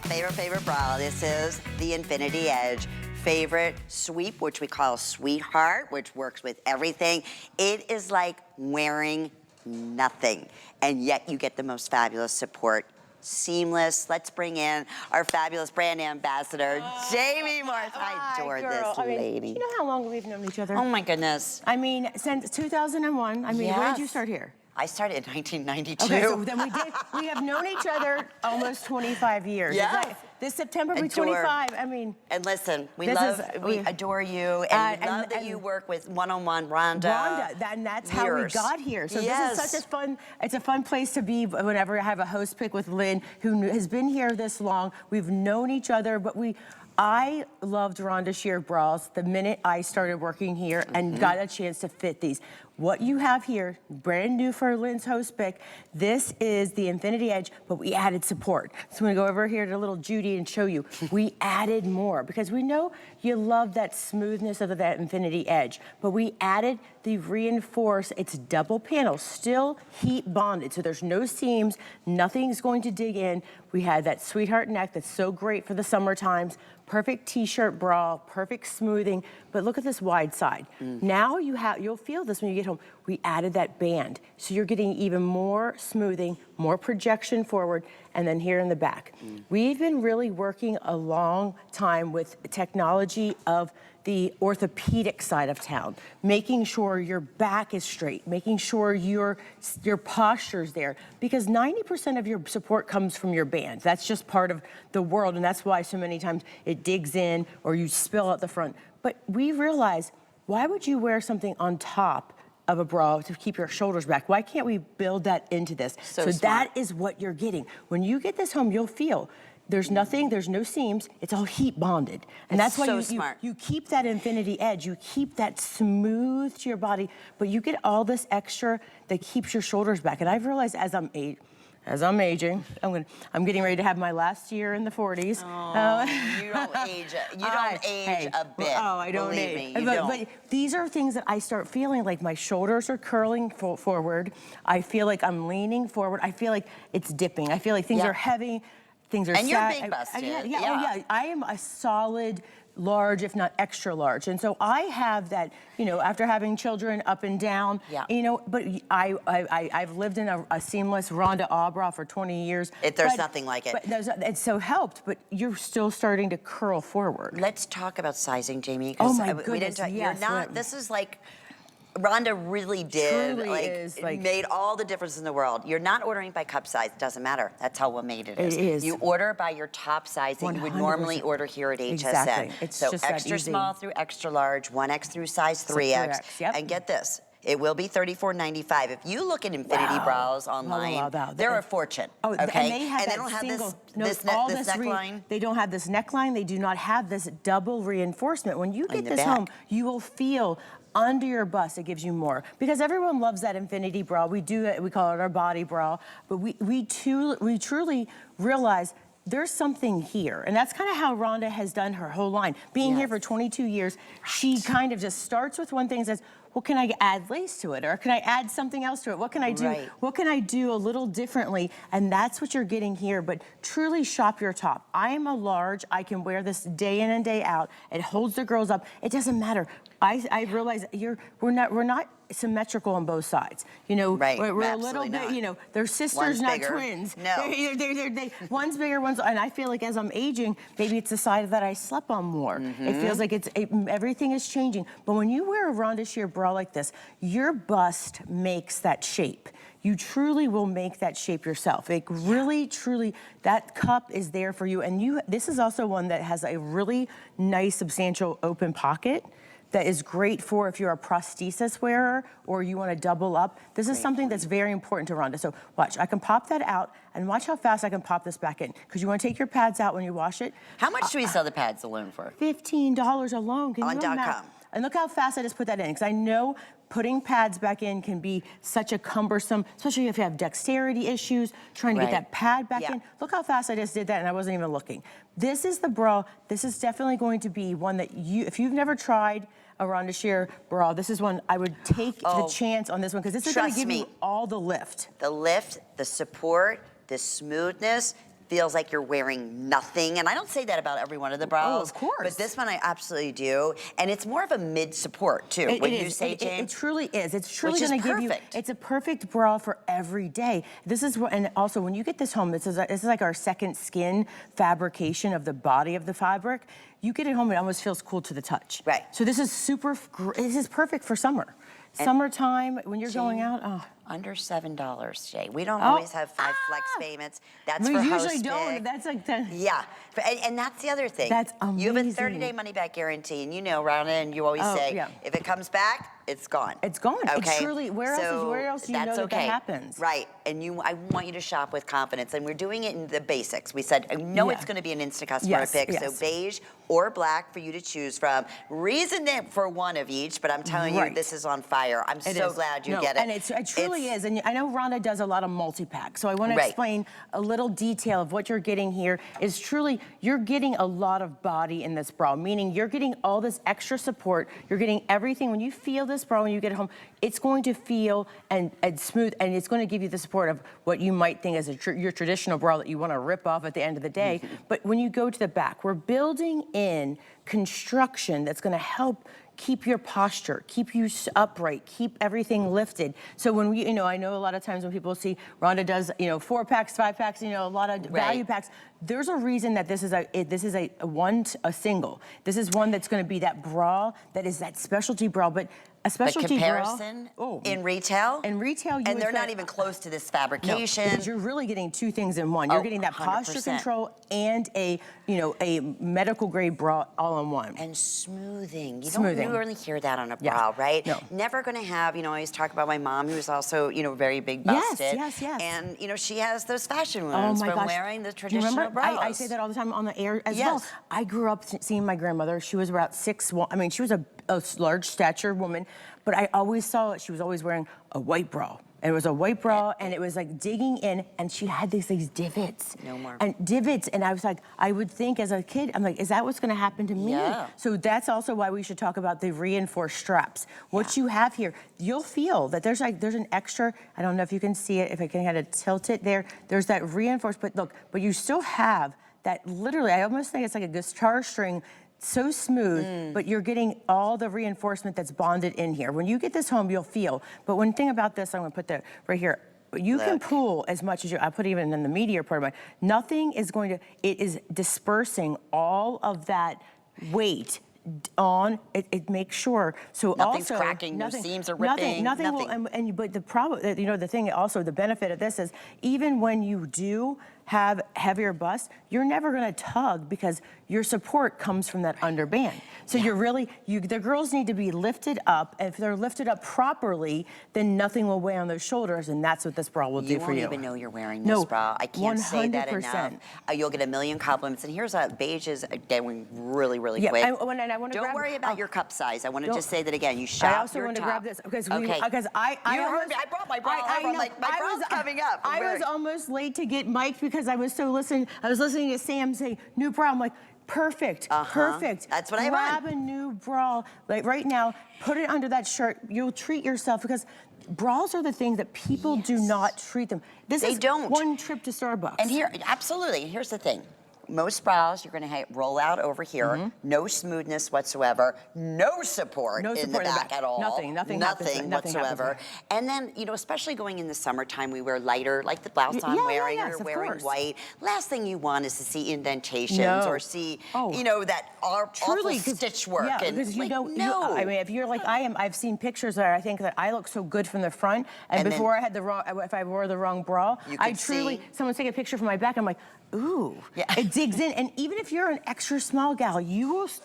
my favorite bra. This is the Infinity Edge. Favorite sweep, which we call Sweetheart, which works with everything. It is like wearing nothing, and yet you get the most fabulous support. Seamless. Let's bring in our fabulous brand ambassador, Jamie Morris. I adore this lady. You know how long we've known each other? Oh my goodness. I mean, since 2001. I mean, yes. When did you start here? I started in 1992. Okay, so then we have known each other almost 25 years. Yeah. This September will be 25. I mean. And listen, we adore you, and we love that you work with one-on-one Rhonda. And that's how we got here. So this is such a fun, it's a fun place to be whenever I have a host pick with Lynn, who has been here this long. We've known each other, but I loved Rhonda Shear bras the minute I started working here and got a chance to fit these. What you have here, brand new for Lynn's host pick, this is the Infinity Edge, but we added support. So I'm gonna go over here to little Judy and show you. We added more because we know you love that smoothness of that Infinity Edge, but we added the reinforced, it's double panel, still heat bonded, so there's no seams, nothing's going to dig in. We had that Sweetheart neck that's so great for the summer times, perfect t-shirt bra, perfect smoothing, but look at this wide side. Now you'll feel this when you get home. We added that band, so you're getting even more smoothing, more projection forward, and then here in the back. We've been really working a long time with technology of the orthopedic side of town, making sure your back is straight, making sure your posture's there, because 90% of your support comes from your band. That's just part of the world, and that's why so many times it digs in or you spill out the front. But we realize, why would you wear something on top of a bra to keep your shoulders back? Why can't we build that into this? So that is what you're getting. When you get this home, you'll feel there's nothing, there's no seams, it's all heat bonded. And that's why you keep that Infinity Edge, you keep that smooth to your body, but you get all this extra that keeps your shoulders back. And I've realized as I'm aging, I'm getting ready to have my last year in the 40s. Oh, you don't age. You don't age a bit. Oh, I don't age. But these are things that I start feeling like my shoulders are curling forward. I feel like I'm leaning forward. I feel like it's dipping. I feel like things are heavy. Things are and you're big busted. I am a solid large, if not extra large. And so I have that, you know, after having children up and down, you know, but I've lived in a seamless Rhonda bra for 20 years. There's nothing like it. But it's so helped, but you're still starting to curl forward. Let's talk about sizing, Jamie. Oh my goodness, yes. This is like, Rhonda really did, made all the difference in the world. You're not ordering by cup size, doesn't matter. That's how well made it is. It is. You order by your top size that you would normally order here at HSN. Exactly. It's so just extra small through extra large, 1X through size 3X. And get this, it will be $34.95. If you look at Infinity bras online, they're a fortune. Oh, okay? And they don't have this neckline. They don't have this neckline. They do not have this double reinforcement. When you get this home, you will feel under your bust, it gives you more. Because everyone loves that Infinity bra. We call it our body bra, but we truly realize there's something here. And that's kind of how Rhonda has done her whole line. Being here for 22 years, she kind of just starts with one thing and says, well, can I add lace to it? Or can I add something else to it? What can I do? What can I do a little differently? And that's what you're getting here, but truly shop your top. I am a large, I can wear this day in and day out. It holds the girls up. It doesn't matter. I realize we're not symmetrical on both sides. You know, we're a little bit, you know, they're sisters, not twins. No. One's bigger, and I feel like as I'm aging, maybe it's the side that I slept on more. It feels like everything is changing. But when you wear a Rhonda Shear bra like this, your bust makes that shape. You truly will make that shape yourself. Like really, truly, that cup is there for you. And this is also one that has a really nice, substantial open pocket that is great for if you're a prosthesis wearer or you want to double up. This is something that's very important to Rhonda. So watch, I can pop that out and watch how fast I can pop this back in. Because you want to take your pads out when you wash it. How much do we sell the pads alone for? $15 alone. On .com. And look how fast I just put that in. Because I know putting pads back in can be such a cumbersome, especially if you have dexterity issues, trying to get that pad back in. Look how fast I just did that and I wasn't even looking. This is the bra. This is definitely going to be one that if you've never tried a Rhonda Shear bra, this is one I would take the chance on this one because this is going to give you all the lift. The lift, the support, the smoothness. feels like you're wearing nothing. And I don't say that about every one of the bras. Oh, of course. But this one I absolutely do. And it's more of a mid support too. It truly is. It's truly going to give you, it's a perfect bra for every day. This is what, and also when you get this home, this is like our second skin fabrication of the body of the fabric. You get it home, it almost feels cool to the touch. Right. So this is perfect for summer. Summertime, when you're going out, under $7, Jay. We don't always have 5 flex payments. That's for host We usually pick. don't. That's like 10. Yeah, and that's the other thing. That's amazing. You have a 30-day money-back guarantee, and you know, Rhonda, and you always say, if it comes back, it's gone. It's gone. Okay. It's truly, where else do you know that happens? Right, and I want you to shop with confidence, and we're doing it in the basics. We said, I know it's gonna be an Insta customer pick, so beige or black for you to choose from. Reason it for one of each, but I'm telling you, this is on fire. I'm so glad you get it. And it truly is, and I know Rhonda does a lot of multi-pack, so I want to explain a little detail of what you're getting here. Is truly, you're getting a lot of body in this bra, meaning you're getting all this extra support, you're getting everything. When you feel this bra, when you get it home, it's going to feel and smooth, and it's going to give you the support of what you might think is your traditional bra that you want to rip off at the end of the day. But when you go to the back, we're building in construction that's going to help keep your posture, keep you upright, keep everything lifted. So when we, I know a lot of times when people see Rhonda does, 4 packs, 5 packs, a lot of value packs. There's a reason that this is a single. This is one that's going to be that bra that is that specialty bra, but a specialty comparison in retail. In retail, and they're not even close to this fabrication. No, because you're really getting 2 things in one. You're getting that 100%. posture control and a medical grade bra all in one. And smoothing. You don't really hear that on a bra, right? No. Never going to have. I always talk about my mom, who's also very big busted. Yes. And she has those fashion wounds from wearing the traditional bras. I say that all the time on the air as well. I grew up seeing my grandmother. She was about 6'1". I mean, she was a large stature woman, but I always saw she was always wearing a white bra. And it was a white bra, and it was like digging in, and she had these divots. No more. And divots, and I was like, I would think as a kid, I'm like, is that what's gonna happen to me? Yeah. So that's also why we should talk about the reinforced straps. What you have here, you'll feel that there's an extra, I don't know if you can see it, if I can kind of tilt it there, there's that reinforced, but look, but you still have that literally, I almost think it's like a guitar string, so smooth, but you're getting all the reinforcement that's bonded in here. When you get this home, you'll feel. But one thing about this, I'm gonna put that right here. You can pull as much as I put even in the meteor part of mine. Nothing is going to, it is dispersing all of that weight on it makes sure so nothing's also cracking, no seams are ripping, nothing will, but the problem, the thing also, the benefit of this is even when you do have heavier bust, you're never going to tug because your support comes from that underband. So you're really, the girls need to be lifted up. And if they're lifted up properly, then nothing will weigh on their shoulders, and that's what this bra will do for you. You won't even know you're wearing this bra. I can't 100%. say that enough. You'll get a million compliments. And here's beige is going really, really quick. And I want to Don't worry about your cup size. I want to just say that again. You shop I also your want top. to grab this because you heard me. I brought my bra over. I'm like, my bra's coming up. I was almost late to get mic'd because I was listening to Sam say new bra. I'm like, perfect, perfect. That's what I want. Grab a new bra, like right now, put it under that shirt. You'll treat yourself because bras are the things that people do not treat them. They don't. One trip to Starbucks. And here, absolutely, here's the thing. Most bras, you're gonna roll out over here, no smoothness whatsoever, no support in the back at all. Nothing whatsoever. And then, especially going in the summertime, we wear lighter, like the blouse I'm wearing, or wearing white. Last thing you want is to see indentations or see, that awful stitch work. Yeah, because I mean, if you're like I am, I've seen pictures where I think that I look so good from the front, and before I had if I wore the wrong bra, someone's taking a picture from my back, I'm like, ooh, it digs in. And even if you're an extra small gal,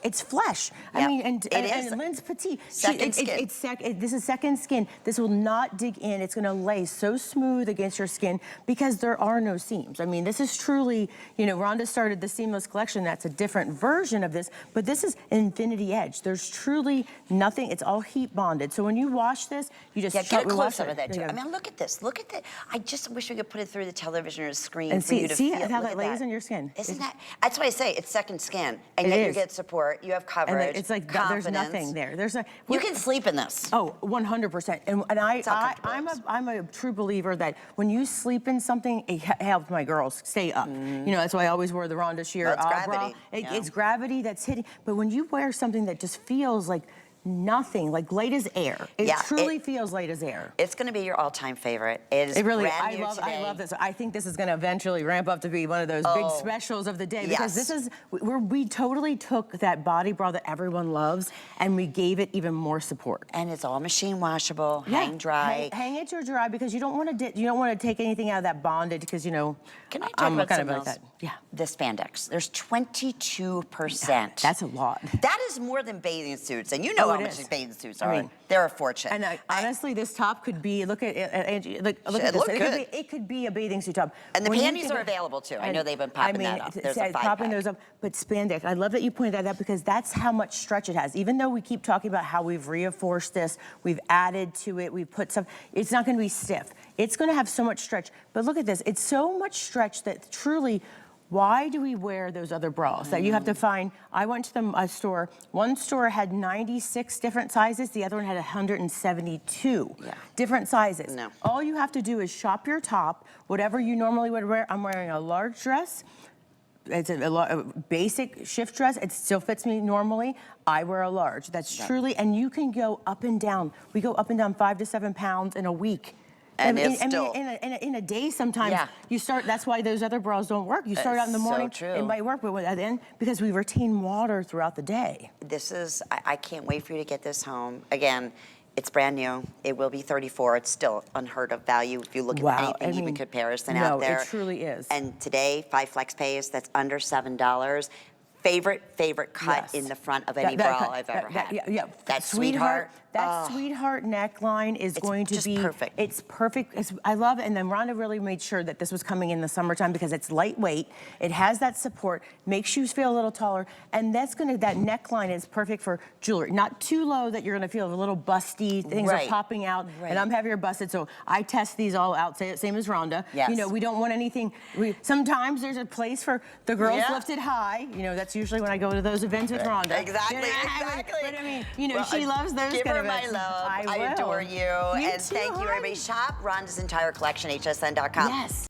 it's flesh. I mean, and Lynn's petite. Second skin. This is second skin. This will not dig in. It's gonna lay so smooth against your skin because there are no seams. I mean, this is truly, Rhonda started the seamless collection. That's a different version of this, but this is an infinity edge. There's truly nothing, it's all heat bonded. So when you wash this, you just get a close up of that too. I mean, look at this. Look at that. I just wish we could put it through the television or the screen and for you to see feel. how that lays on your skin. Isn't Isn't that, that's why I say it's second skin. And yet you get support, you have coverage, it's like confidence. there's nothing there. You can sleep in this. Oh, 100%. And I'm a true believer that when you sleep in something, it helps my girls stay up. You know, that's why I always wear the Rhonda Shear bra. It's gravity that's hitting. But when you wear something that just feels like nothing, like light as air. It truly feels light as air. It's going to be your all-time favorite. It really, brand new today. I love this. I think this is going to eventually ramp up to be one of those big specials of the day because this is we totally took that body bra that everyone loves and we gave it even more support. And it's all machine washable, hang dry. Hang it to dry because you don't want to take anything out of that bondage because you know. Can I talk about something else? That. Yeah. The spandex. There's 22%. That's a lot. That is more than bathing suits, and you know how much bathing suits are. I mean, they're a fortune. And honestly, this top could be, look at Angie, look at this. It could be a bathing suit top. And the panties are available too. I know they've been popping that up. There's a 5-pack. Popping those up, but spandex, I love that you pointed that out because that's how much stretch it has. Even though we keep talking about how we've reinforced this, we've added to it, we've put some, it's not gonna be stiff. It's gonna have so much stretch. But look at this, it's so much stretch that truly, why do we wear those other bras that you have to find? I went to the store. One store had 96 different sizes. The other one had 172 different sizes. No. All you have to do is shop your top, whatever you normally would wear. I'm wearing a large dress. It's a basic shift dress. It still fits me normally. I wear a large. That's truly, and you can go up and down. We go up and down 5 to 7 pounds in a week. And in a day sometimes you start, that's why those other bras don't work. You start out in the morning, it might work, but at the end, because we retain water throughout the day. This is, I can't wait for you to get this home. Again, it's brand new. It will be $34. It's still unheard of value if you look at anything even comparison out there. No, it truly is. And today, 5 flex pays, that's under $7. Favorite cut in the front of any bra I've ever had. That sweetheart. That sweetheart neckline is going to be perfect. It's perfect. I love it. And then Rhonda really made sure that this was coming in the summertime because it's lightweight. It has that support, makes you feel a little taller, and that neckline is perfect for jewelry. Not too low that you're going to feel a little busty. Things are popping out, and I'm heavier busted, so I test these all out. Same as Rhonda. Yes. You know, we don't want anything. Sometimes there's a place for the girls lifted high. You know, that's usually when I go to those events with Rhonda. Exactly. But I mean, you know, she loves those kind of events. My love. I adore you. And thank you, everybody. Shop Rhonda's entire collection, hsn.com. Yes.